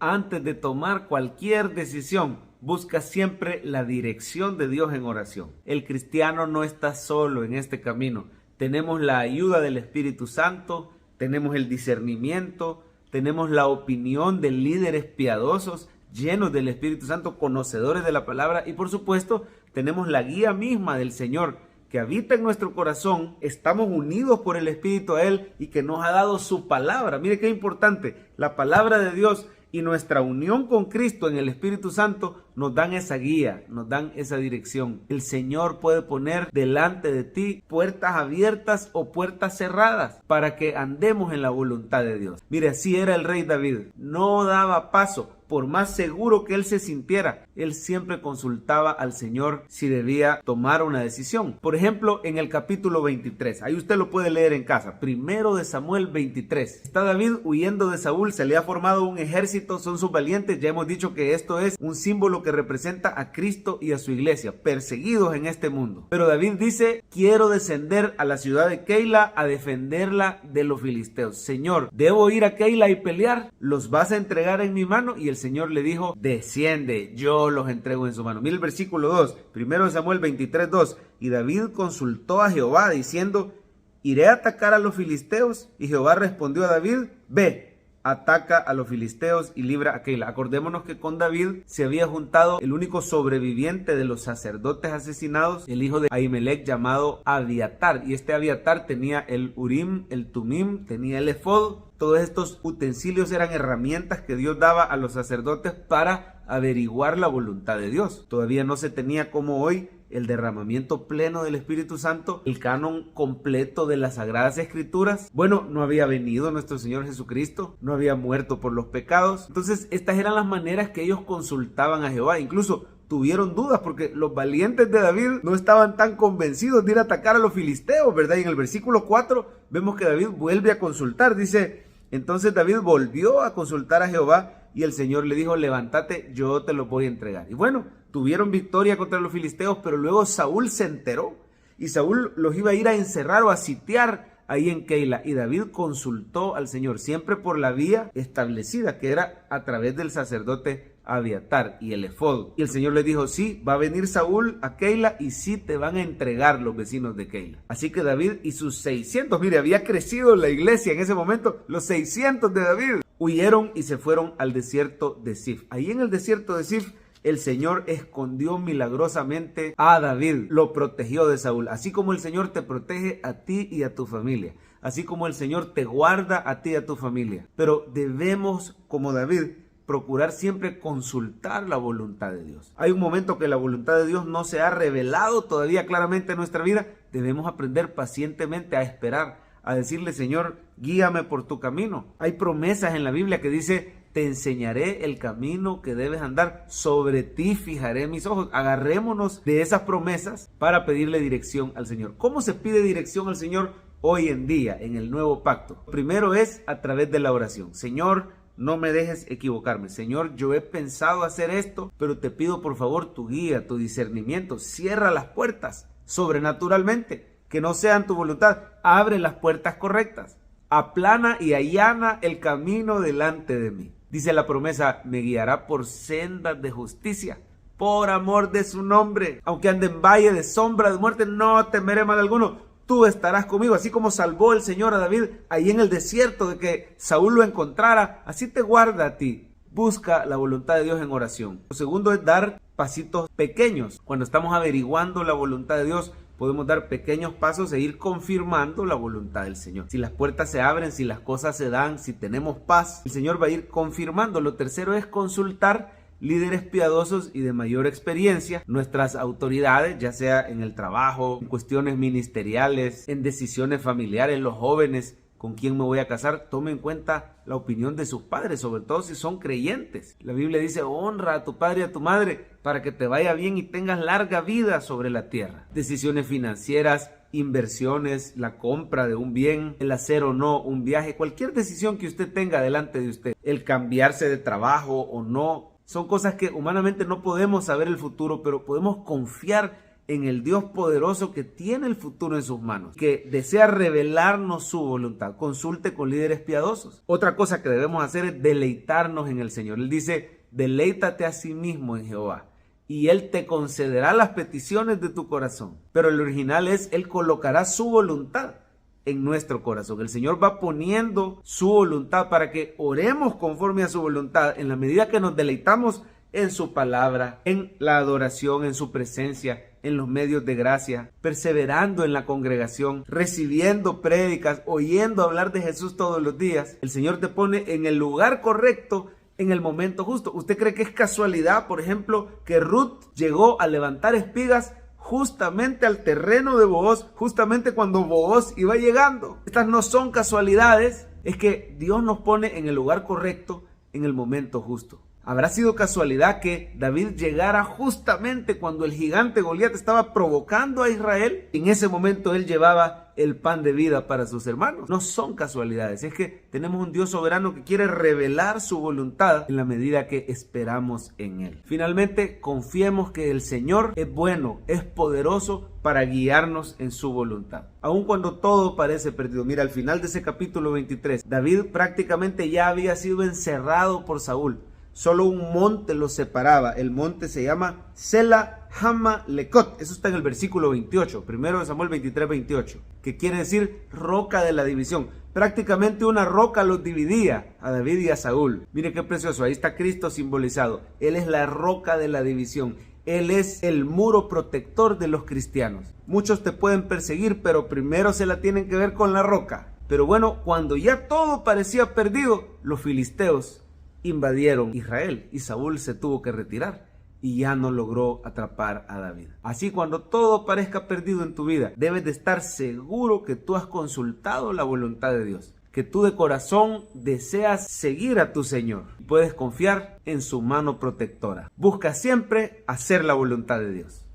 Antes de tomar cualquier decisión, busca siempre la dirección de Dios en oración. El cristiano no está solo en este camino. Tenemos la ayuda del Espíritu Santo, tenemos el discernimiento, tenemos la opinión de líderes piadosos, llenos del Espíritu Santo, conocedores de la palabra, y por supuesto tenemos la guía misma del Señor que habita en nuestro corazón. Estamos unidos por el Espíritu a Él y que nos ha dado su palabra. Mire qué importante, la palabra de Dios y nuestra unión con Cristo en el Espíritu Santo nos dan esa guía, nos dan esa dirección. El Señor puede poner delante de ti puertas abiertas o puertas cerradas para que andemos en la voluntad de Dios. Mire, así era el rey David. No daba paso. Por más seguro que él se sintiera, él siempre consultaba al Señor si debía tomar una decisión. Por ejemplo, en el capítulo 23, ahí usted lo puede leer en casa, 1 de Samuel 23. Está David huyendo de Saúl, se le ha formado un ejército, son sus valientes. Ya hemos dicho que esto es un símbolo que representa a Cristo y a su iglesia, perseguidos en este mundo. Pero David dice, quiero descender a la ciudad de Keila a defenderla de los filisteos. Señor, ¿debo ir a Keila y pelear? ¿Los vas a entregar en mi mano? Y el Señor le dijo, desciende, yo los entrego en su mano. Mira el versículo 2, 1 Samuel 23, 2. Y David consultó a Jehová diciendo, ¿iré a atacar a los filisteos? Y Jehová respondió a David, ve, ataca a los filisteos y libra a Keila. Acordémonos que con David se había juntado el único sobreviviente de los sacerdotes asesinados, el hijo de Ahimelech llamado Abiatar. Y este Abiatar tenía el Urim, el Tumim, tenía el efod. Todos estos utensilios eran herramientas que Dios daba a los sacerdotes para averiguar la voluntad de Dios. Todavía no se tenía como hoy el derramamiento pleno del Espíritu Santo, el canon completo de las Sagradas Escrituras. Bueno, no había venido nuestro Señor Jesucristo, no había muerto por los pecados. Entonces, estas eran las maneras que ellos consultaban a Jehová. Incluso tuvieron dudas porque los valientes de David no estaban tan convencidos de ir a atacar a los filisteos, ¿verdad? Y en el versículo 4 vemos que David vuelve a consultar. Dice, entonces David volvió a consultar a Jehová y el Señor le dijo, levántate, yo te lo voy a entregar. Y bueno, tuvieron victoria contra los filisteos, pero luego Saúl se enteró y Saúl los iba a ir a encerrar o a sitiar ahí en Keila. Y David consultó al Señor, siempre por la vía establecida, que era a través del sacerdote Abiatar y el efod. Y el Señor le dijo, sí, va a venir Saúl a Keila y sí te van a entregar los vecinos de Keila. Así que David y sus 600, mire, había crecido la iglesia en ese momento, los 600 de David, huyeron y se fueron al desierto de Zif. Ahí en el desierto de Zif, el Señor escondió milagrosamente a David, lo protegió de Saúl, así como el Señor te protege a ti y a tu familia, así como el Señor te guarda a ti y a tu familia. Pero debemos, como David, procurar siempre consultar la voluntad de Dios. Hay un momento que la voluntad de Dios no se ha revelado todavía claramente en nuestra vida. Debemos aprender pacientemente a esperar, a decirle, Señor, guíame por tu camino. Hay promesas en la Biblia que dice, te enseñaré el camino que debes andar, sobre ti fijaré mis ojos. Agarrémonos de esas promesas para pedirle dirección al Señor. ¿Cómo se pide dirección al Señor hoy en día en el nuevo pacto? Primero es a través de la oración. Señor, no me dejes equivocarme. Señor, yo he pensado hacer esto, pero te pido por favor tu guía, tu discernimiento. Cierra las puertas sobrenaturalmente, que no sean tu voluntad. Abre las puertas correctas. Aplana y allana el camino delante de mí. Dice la promesa, me guiará por sendas de justicia, por amor de su nombre. Aunque ande en valle de sombra de muerte, no temeré mal alguno. Tú estarás conmigo, así como salvó el Señor a David ahí en el desierto de que Saúl lo encontrara, así te guarda a ti. Busca la voluntad de Dios en oración. Lo segundo es dar pasitos pequeños. Cuando estamos averiguando la voluntad de Dios, podemos dar pequeños pasos e ir confirmando la voluntad del Señor. Si las puertas se abren, si las cosas se dan, si tenemos paz, el Señor va a ir confirmando. Lo tercero es consultar líderes piadosos y de mayor experiencia, nuestras autoridades, ya sea en el trabajo, en cuestiones ministeriales, en decisiones familiares, los jóvenes, con quién me voy a casar. Tome en cuenta la opinión de sus padres, sobre todo si son creyentes. La Biblia dice, honra a tu padre y a tu madre para que te vaya bien y tengas larga vida sobre la tierra. Decisiones financieras, inversiones, la compra de un bien, el hacer o no un viaje, cualquier decisión que usted tenga delante de usted, el cambiarse de trabajo o no, son cosas que humanamente no podemos saber el futuro, pero podemos confiar en el Dios poderoso que tiene el futuro en sus manos, que desea revelarnos su voluntad. Consulte con líderes piadosos. Otra cosa que debemos hacer es deleitarnos en el Señor. Él dice, deleítate a sí mismo en Jehová, y Él te concederá las peticiones de tu corazón. Pero el original es, Él colocará su voluntad en nuestro corazón. El Señor va poniendo su voluntad para que oremos conforme a su voluntad en la medida que nos deleitamos en su palabra, en la adoración, en su presencia, en los medios de gracia, perseverando en la congregación, recibiendo prédicas, oyendo hablar de Jesús todos los días. El Señor te pone en el lugar correcto, en el momento justo. ¿Usted cree que es casualidad, por ejemplo, que Ruth llegó a levantar espigas justamente al terreno de Booz, justamente cuando Booz iba llegando? Estas no son casualidades, es que Dios nos pone en el lugar correcto, en el momento justo. ¿Habrá sido casualidad que David llegara justamente cuando el gigante Goliat estaba provocando a Israel? En ese momento él llevaba el pan de vida para sus hermanos. No son casualidades, es que tenemos un Dios soberano que quiere revelar su voluntad en la medida que esperamos en Él. Finalmente, confiemos que el Señor es bueno, es poderoso para guiarnos en su voluntad. Aun cuando todo parece perdido. Mira, al final de ese capítulo 23, David prácticamente ya había sido encerrado por Saúl. Solo un monte los separaba. El monte se llama Sela Hama Lekot. Eso está en el versículo 28, 1 Samuel 23, 28, que quiere decir roca de la división. Prácticamente una roca los dividía a David y a Saúl. Mire qué precioso, ahí está Cristo simbolizado. Él es la roca de la división. Él es el muro protector de los cristianos. Muchos te pueden perseguir, pero primero se la tienen que ver con la roca. Pero bueno, cuando ya todo parecía perdido, los filisteos invadieron Israel y Saúl se tuvo que retirar y ya no logró atrapar a David. Así, cuando todo parezca perdido en tu vida, debes de estar seguro que tú has consultado la voluntad de Dios, que tú de corazón deseas seguir a tu Señor y puedes confiar en su mano protectora. Busca siempre hacer la voluntad de Dios.